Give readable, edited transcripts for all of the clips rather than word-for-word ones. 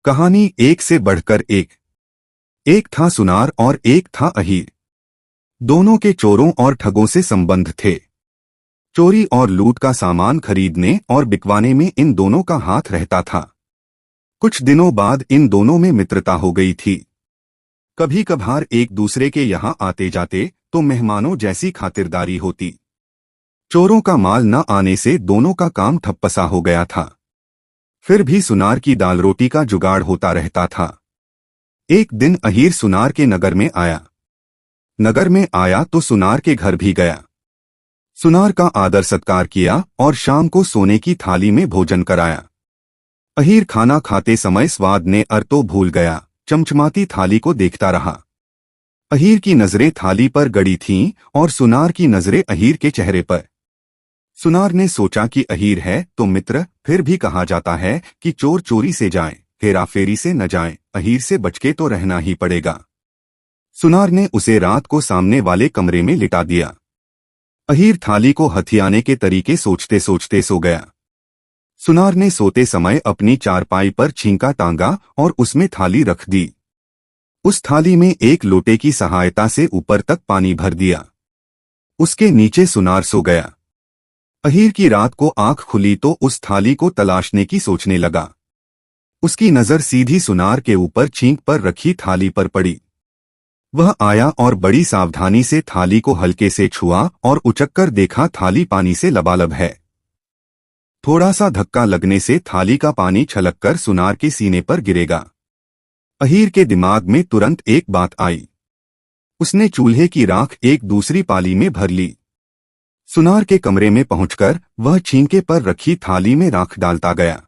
कहानी एक से बढ़कर एक। एक था सुनार और एक था अहीर। दोनों के चोरों और ठगों से संबंध थे। चोरी और लूट का सामान खरीदने और बिकवाने में इन दोनों का हाथ रहता था। कुछ दिनों बाद इन दोनों में मित्रता हो गई थी। कभी कभार एक दूसरे के यहाँ आते जाते तो मेहमानों जैसी खातिरदारी होती। चोरों का माल न आने से दोनों का काम ठप्पसा हो गया था। फिर भी सुनार की दाल रोटी का जुगाड़ होता रहता था। एक दिन अहीर सुनार के नगर में आया। नगर में आया तो सुनार के घर भी गया। सुनार का आदर सत्कार किया और शाम को सोने की थाली में भोजन कराया। अहीर खाना खाते समय स्वाद ने अर्तो भूल गया, चमचमाती थाली को देखता रहा। अहीर की नजरें थाली पर गड़ी थीं और सुनार की नजरें अहीर के चेहरे पर। सुनार ने सोचा कि अहीर है तो मित्र, फिर भी कहा जाता है कि चोर चोरी से जाए, हेराफेरी से न जाए। अहीर से बचके तो रहना ही पड़ेगा। सुनार ने उसे रात को सामने वाले कमरे में लिटा दिया। अहीर थाली को हथियाने के तरीके सोचते सोचते सो गया। सुनार ने सोते समय अपनी चारपाई पर छींका टांगा और उसमें थाली रख दी। उस थाली में एक लोटे की सहायता से ऊपर तक पानी भर दिया। उसके नीचे सुनार सो गया। अहीर की रात को आंख खुली तो उस थाली को तलाशने की सोचने लगा। उसकी नजर सीधी सुनार के ऊपर छींक पर रखी थाली पर पड़ी। वह आया और बड़ी सावधानी से थाली को हल्के से छुआ और उचक्कर देखा, थाली पानी से लबालब है। थोड़ा सा धक्का लगने से थाली का पानी छलककर सुनार के सीने पर गिरेगा। अहीर के दिमाग में तुरंत एक बात आई। उसने चूल्हे की राख एक दूसरी पाली में भर ली। सुनार के कमरे में पहुंचकर वह छींके पर रखी थाली में राख डालता गया।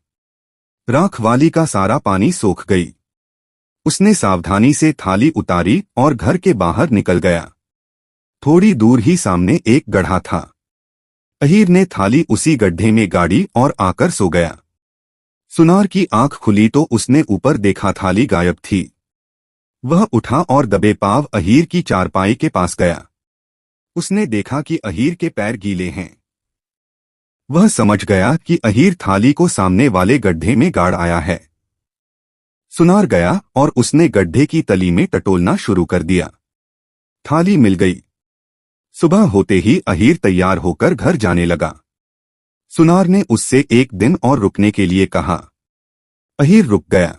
राख वाली का सारा पानी सोख गई। उसने सावधानी से थाली उतारी और घर के बाहर निकल गया। थोड़ी दूर ही सामने एक गड्ढा था। अहीर ने थाली उसी गड्ढे में गाड़ी और आकर सो गया। सुनार की आंख खुली तो उसने ऊपर देखा, थाली गायब थी। वह उठा और दबे पांव अहीर की चारपाई के पास गया। उसने देखा कि अहीर के पैर गीले हैं। वह समझ गया कि अहीर थाली को सामने वाले गड्ढे में गाड़ आया है। सुनार गया और उसने गड्ढे की तली में टटोलना शुरू कर दिया। थाली मिल गई। सुबह होते ही अहीर तैयार होकर घर जाने लगा। सुनार ने उससे एक दिन और रुकने के लिए कहा। अहीर रुक गया।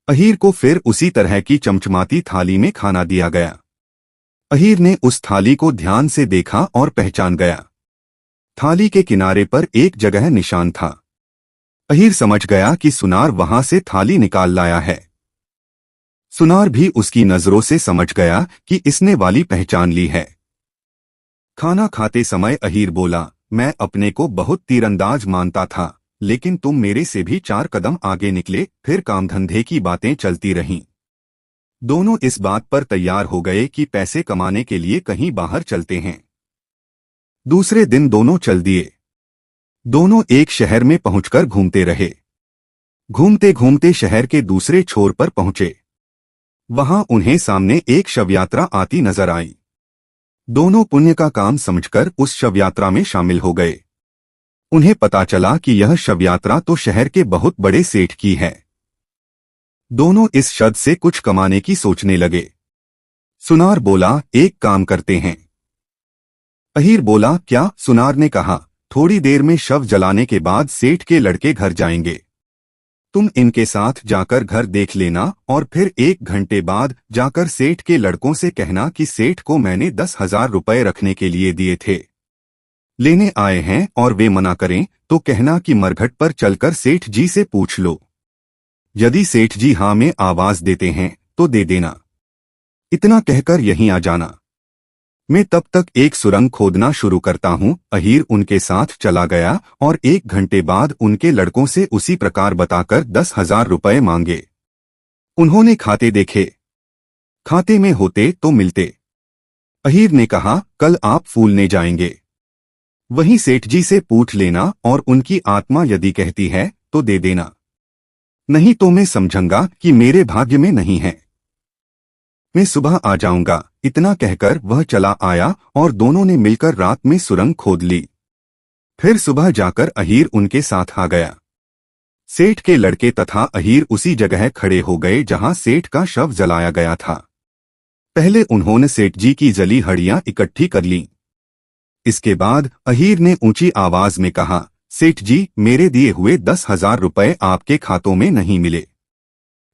अहीर को फिर उसी तरह की चमचमाती थाली में खाना दिया गया। अहीर ने उस थाली को ध्यान से देखा और पहचान गया। थाली के किनारे पर एक जगह निशान था। अहीर समझ गया कि सुनार वहां से थाली निकाल लाया है। सुनार भी उसकी नजरों से समझ गया कि इसने वाली पहचान ली है। खाना खाते समय अहीर बोला, मैं अपने को बहुत तीरंदाज मानता था, लेकिन तुम मेरे से भी 4 कदम आगे निकले। फिर काम धंधे की बातें चलती रहीं। दोनों इस बात पर तैयार हो गए कि पैसे कमाने के लिए कहीं बाहर चलते हैं। दूसरे दिन दोनों चल दिए। दोनों एक शहर में पहुंचकर घूमते रहे। घूमते घूमते शहर के दूसरे छोर पर पहुंचे। वहां उन्हें सामने एक शवयात्रा आती नजर आई। दोनों पुण्य का काम समझकर उस शवयात्रा में शामिल हो गए। उन्हें पता चला कि यह शवयात्रा तो शहर के बहुत बड़े सेठ की है। दोनों इस शद से कुछ कमाने की सोचने लगे। सुनार बोला, एक काम करते हैं। अहीर बोला, क्या? सुनार ने कहा, थोड़ी देर में शव जलाने के बाद सेठ के लड़के घर जाएंगे। तुम इनके साथ जाकर घर देख लेना और फिर 1 घंटे बाद जाकर सेठ के लड़कों से कहना कि सेठ को मैंने 10,000 रुपए रखने के लिए दिए थे, लेने आए हैं, और वे मना करें तो कहना कि मरघट पर चलकर सेठ जी से पूछ लो। यदि सेठ जी हाँ में आवाज देते हैं तो दे देना। इतना कहकर यहीं आ जाना। मैं तब तक एक सुरंग खोदना शुरू करता हूँ। अहीर उनके साथ चला गया और 1 घंटे बाद उनके लड़कों से उसी प्रकार बताकर 10,000 रुपए मांगे। उन्होंने खाते देखे। खाते में होते तो मिलते। अहीर ने कहा, कल आप फूलने जाएंगे, वहीं सेठ जी से पूछ लेना और उनकी आत्मा यदि कहती है तो दे देना, नहीं तो मैं समझूंगा कि मेरे भाग्य में नहीं है। मैं सुबह आ जाऊंगा। इतना कहकर वह चला आया और दोनों ने मिलकर रात में सुरंग खोद ली। फिर सुबह जाकर अहीर उनके साथ आ गया। सेठ के लड़के तथा अहीर उसी जगह खड़े हो गए जहां सेठ का शव जलाया गया था। पहले उन्होंने सेठ जी की जली हड्डियां इकट्ठी कर लीं। इसके बाद अहीर ने ऊंची आवाज में कहा, सेठ जी, मेरे दिए हुए 10,000 रुपए आपके खातों में नहीं मिले।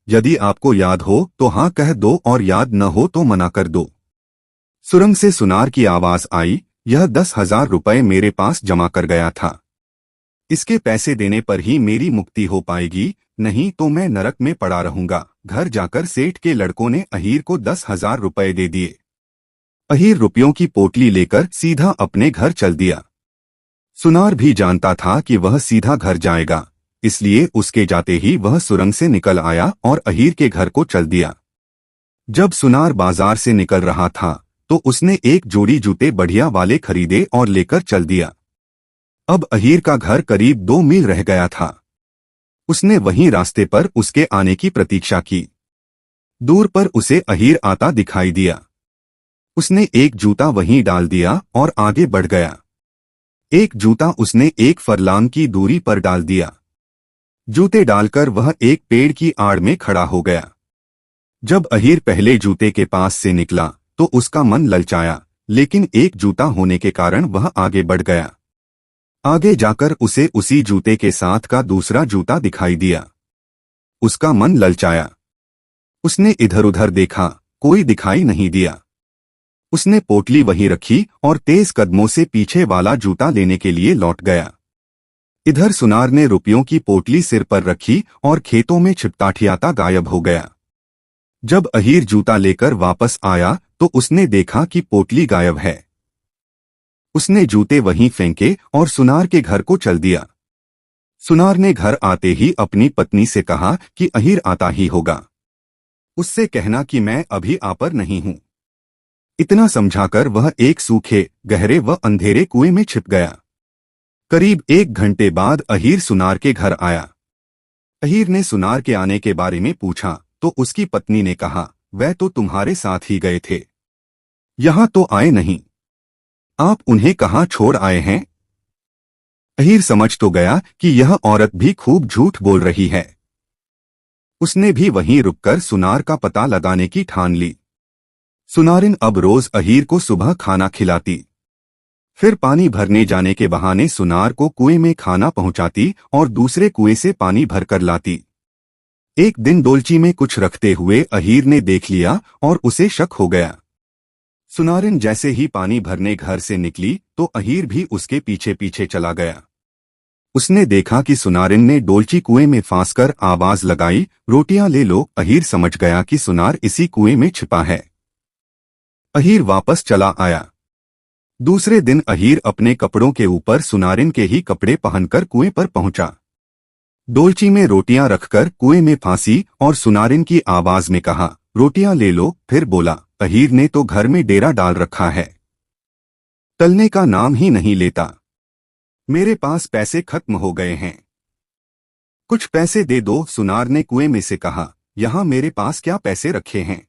यदि आपको याद हो तो हाँ कह दो और याद न हो तो मना कर दो। सुरंग से सुनार की आवाज आई, यह 10,000 रुपए मेरे पास जमा कर गया था। इसके पैसे देने पर ही मेरी मुक्ति हो पाएगी, नहीं तो मैं नरक में पड़ा रहूंगा। घर जाकर सेठ के लड़कों ने अहीर को 10,000 रुपए दे दिए। अहीर रुपयों की पोटली लेकर सीधा अपने घर चल दिया। सुनार भी जानता था कि वह सीधा घर जाएगा, इसलिए उसके जाते ही वह सुरंग से निकल आया और अहीर के घर को चल दिया। जब सुनार बाजार से निकल रहा था तो उसने एक जोड़ी जूते बढ़िया वाले खरीदे और लेकर चल दिया। अब अहीर का घर करीब 2 मील रह गया था। उसने वहीं रास्ते पर उसके आने की प्रतीक्षा की। दूर पर उसे अहीर आता दिखाई दिया। उसने एक जूता वहीं डाल दिया और आगे बढ़ गया। एक जूता उसने एक फरलांग की दूरी पर डाल दिया। जूते डालकर वह एक पेड़ की आड़ में खड़ा हो गया। जब अहीर पहले जूते के पास से निकला तो उसका मन ललचाया, लेकिन एक जूता होने के कारण वह आगे बढ़ गया। आगे जाकर उसे उसी जूते के साथ का दूसरा जूता दिखाई दिया। उसका मन ललचाया। उसने इधर उधर देखा, कोई दिखाई नहीं दिया। उसने पोटली वहीं रखी और तेज कदमों से पीछे वाला जूता लेने के लिए लौट गया। इधर सुनार ने रुपयों की पोटली सिर पर रखी और खेतों में छिपटाठियाता गायब हो गया। जब अहीर जूता लेकर वापस आया तो उसने देखा कि पोटली गायब है। उसने जूते वहीं फेंके और सुनार के घर को चल दिया। सुनार ने घर आते ही अपनी पत्नी से कहा कि अहीर आता ही होगा, उससे कहना कि मैं अभी आ पर नहीं हूं। इतना समझाकर वह एक सूखे, गहरे व अंधेरे कुएं में छिप गया। करीब 1 घंटे बाद अहीर सुनार के घर आया। अहीर ने सुनार के आने के बारे में पूछा तो उसकी पत्नी ने कहा, वह तो तुम्हारे साथ ही गए थे, यहां तो आए नहीं। आप उन्हें कहां छोड़ आए हैं? अहीर समझ तो गया कि यह औरत भी खूब झूठ बोल रही है। उसने भी वहीं रुककर सुनार का पता लगाने की ठान ली। सुनारिन अब रोज अहीर को सुबह खाना खिलाती, फिर पानी भरने जाने के बहाने सुनार को कुएं में खाना पहुंचाती और दूसरे कुएं से पानी भरकर लाती। एक दिन डोलची में कुछ रखते हुए अहीर ने देख लिया और उसे शक हो गया। सुनारिन जैसे ही पानी भरने घर से निकली तो अहीर भी उसके पीछे पीछे चला गया। उसने देखा कि सुनारिन ने डोलची कुएं में फांसकर आवाज लगाई, रोटियां ले लो। अहीर समझ गया कि सुनार इसी कुएं में छिपा है। अहीर वापस चला आया। दूसरे दिन अहीर अपने कपड़ों के ऊपर सुनारिन के ही कपड़े पहनकर कुएं पर पहुंचा। डोलची में रोटियां रखकर कुएं में फांसी और सुनारिन की आवाज में कहा, रोटियां ले लो। फिर बोला, अहीर ने तो घर में डेरा डाल रखा है, टलने का नाम ही नहीं लेता। मेरे पास पैसे खत्म हो गए हैं, कुछ पैसे दे दो। सुनार ने कुएं में से कहा, यहां मेरे पास क्या पैसे रखे हैं?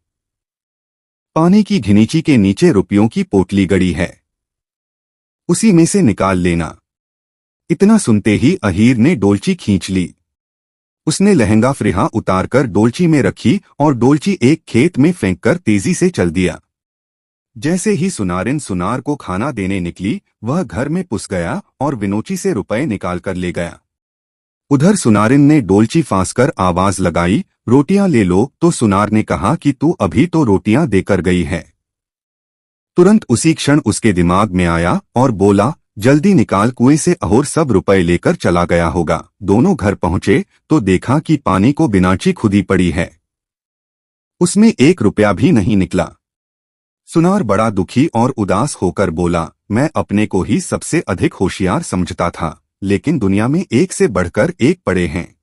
पानी की घिनीची के नीचे रुपयों की पोटली गड़ी है, उसी में से निकाल लेना। इतना सुनते ही अहीर ने डोलची खींच ली। उसने लहंगा फ्रिहा उतारकर डोलची में रखी और डोलची एक खेत में फेंककर तेजी से चल दिया। जैसे ही सुनारिन सुनार को खाना देने निकली, वह घर में पुस गया और विनोची से रुपए निकालकर ले गया। उधर सुनारिन ने डोलची फांसकर आवाज लगाई, रोटियां ले लो। तो सुनार ने कहा कि तू अभी तो रोटियां देकर गई है। तुरंत उसी क्षण उसके दिमाग में आया और बोला, जल्दी निकाल, कुएं से अहोर सब रुपए लेकर चला गया होगा। दोनों घर पहुंचे तो देखा कि पानी को बिनाची खुदी पड़ी है, उसमें 1 रुपया भी नहीं निकला। सुनार बड़ा दुखी और उदास होकर बोला, मैं अपने को ही सबसे अधिक होशियार समझता था, लेकिन दुनिया में एक से बढ़कर एक पड़े हैं।